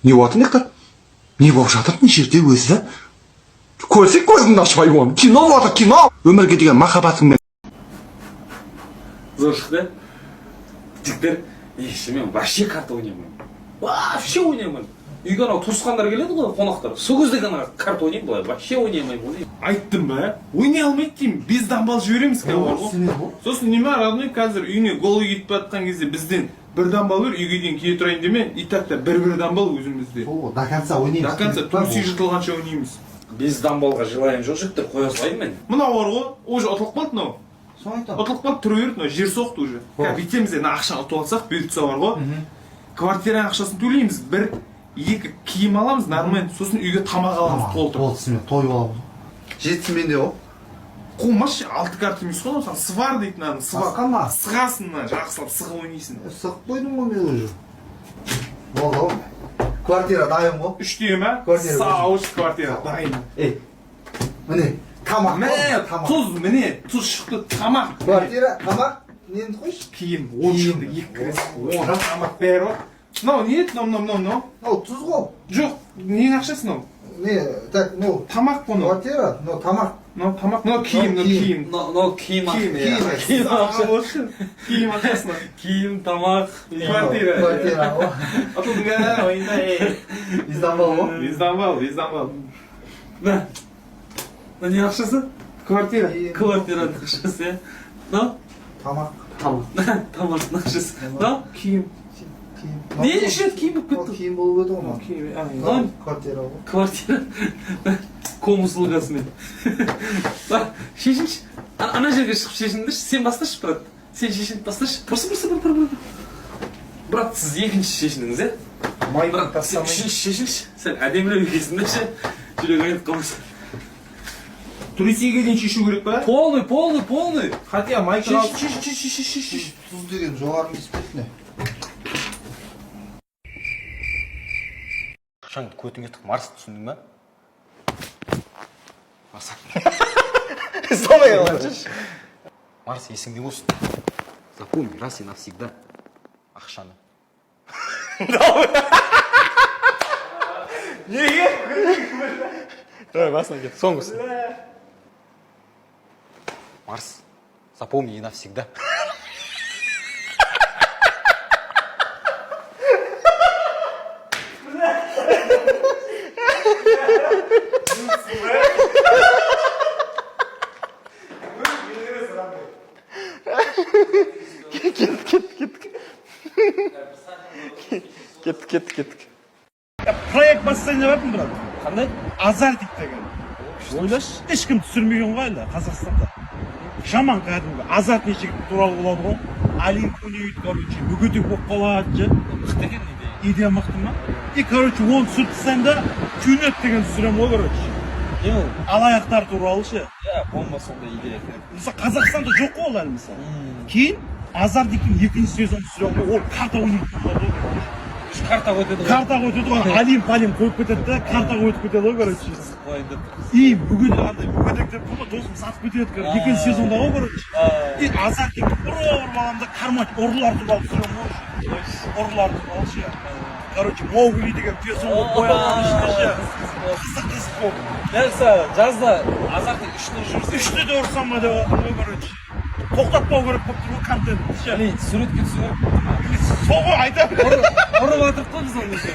Не болатын ектар? Не болып жатыр мына жерде өзі? Көрсек көзіңді ашпай оны. Кино болатын, кино. Өмірге деген махаббатыңмен. Зор шықты. Жігіттер, мен вообще карта ойнаймын. Вообще ойнаймын. Үйге анау туысқандар келеді ғой, қонақтар. Сол кезде ғана карта ойнаймын, былай вообще ойнаймын. Айттым ба? Ойнай алмайды деймін. Біз дамбал жібереміз қазір. Сосын неме родной қазір үйіне гол кетіп жатқан кезде бізден бір дамбал бер, үйге дейін келе тұрайын деме. И так та бір дамбал өзімізде. До конца ойнаймыз. До конца туси жыртылғанша ойнаймыз. Без дамбалға жылайым жоқ, жігіттер, қоя салайын мен. Мынау бар ғой, уже ұтылып қалды мынау. Ұтылып қалды, тұра берді, мынау жер соқты уже. Бүйтеміз де ақшаны ұтып алсақ, беріп тұрса бар ғой. Квартираның ақшасын төлейміз, бір екі киім аламыз, нормально, сосын үйге тамақ аламыз, толтырып. Толтысымен тойып аламыз. Жетсін менде ғой. Қумаш, 6 карта емес қой, саған свар дейтін аны, Сықама. Сығасың, жақсылап сығып ойнайсың. Сығып қойдым ғой мен уже. Болды. Квартира дайын ғой. Үште ма? Сауыш квартира дайын. Міне, тамақ. Міне, тұз шықты, тамақ. Квартира, тамақ. Нені қойшы? Киім, 10 жылды, 2 кіресі. Тамақ бәрі бар. Мынау не еді, мынау? Ол тұз ғой. Жоқ, ненің ақшасы мынау? Не, так, ну, тамақ бұны. Квартира, ну, тамақ. Мынау тамақ, мынау киім. Мынау киім ақшасына. Киім, тамақ, квартира. Квартира ғой. Атылдың әне, ойында, Издамбал ғой. Издамбал. На не ақшасы? Квартира. Квартираның ақшасы, мынау? Тамақ. Тамақтың ақшасы, мынау? Киім. Не ішеді киім болып кетті? Киім болып еді ғой. Квартира ғой. Квартира. Ком услугасымен. Шешінші. Ана жерге шығып шешіндірші. Сен басташы, брат. Сен шешініп басташы. Бір. Брат, сіз екінші шешініңіз, е? Брат, сен үшінші шешінші. Сен әдемілеу екесіндерші. Жүрек айнып қалмаса. Турисиге дейін шешу керек па? Полный. Хотя майка алып. Шеш. Тұз деген жоғары еспейтіне. Шаңды көтіңе тық Марс түсіндің ба? Марс. Солай қалайшы. Марс есіңде болсын. Запомни раз и навсегда ақшаны. Неге? Давай, басына кет, соңғысы. Марс, запомни и навсегда. Кеттік. Проект бастайын деп жатырмын, брат. Қандай? Азартик деген. Ойлаш, ешкім түсірмеген ғой әлі Қазақстанда. Жаман кәдімгі азартный жігіт туралы болады ғой. Алин ойнайды, короче, мүгедек болып қалады. Мықты екен идея мықты ма? И, короче, оны түсіртсең да күйнет деген түсірем ғой, короче. Не ол? Алаяқтар туралы ше. Бомба сондай идея. Мысалы, Қазақстанда жоқ қой ол әлі мысалы. Кейін азартиктің екінші сезон түсірем ғой, ол карта ойнайды болады ғой. Карта өтеді ғой, алим қойып кетеді да, карта өтіп кетеді ғой, короче. И мүгедек деп тұр ғой, досым сатып кетеді, екінші сезонда ғой, короче. И азартиктің бір баламда кармач ұрылар туралы түсірем ғой. Ұрылар туралы ше. Короче, Маугли деген персонаж қойған ішінде ше. Қызық болды. Нәлсі, жазда азартик үшті жүрсе. Үшті де ұрсам ба деп жатыр ғой, короче. Тоқтатпау керек болып тұр ғой контент ше. Суретке түсу керек. Сол ғой айтамын. Ұрып атырып қой біз оны ше.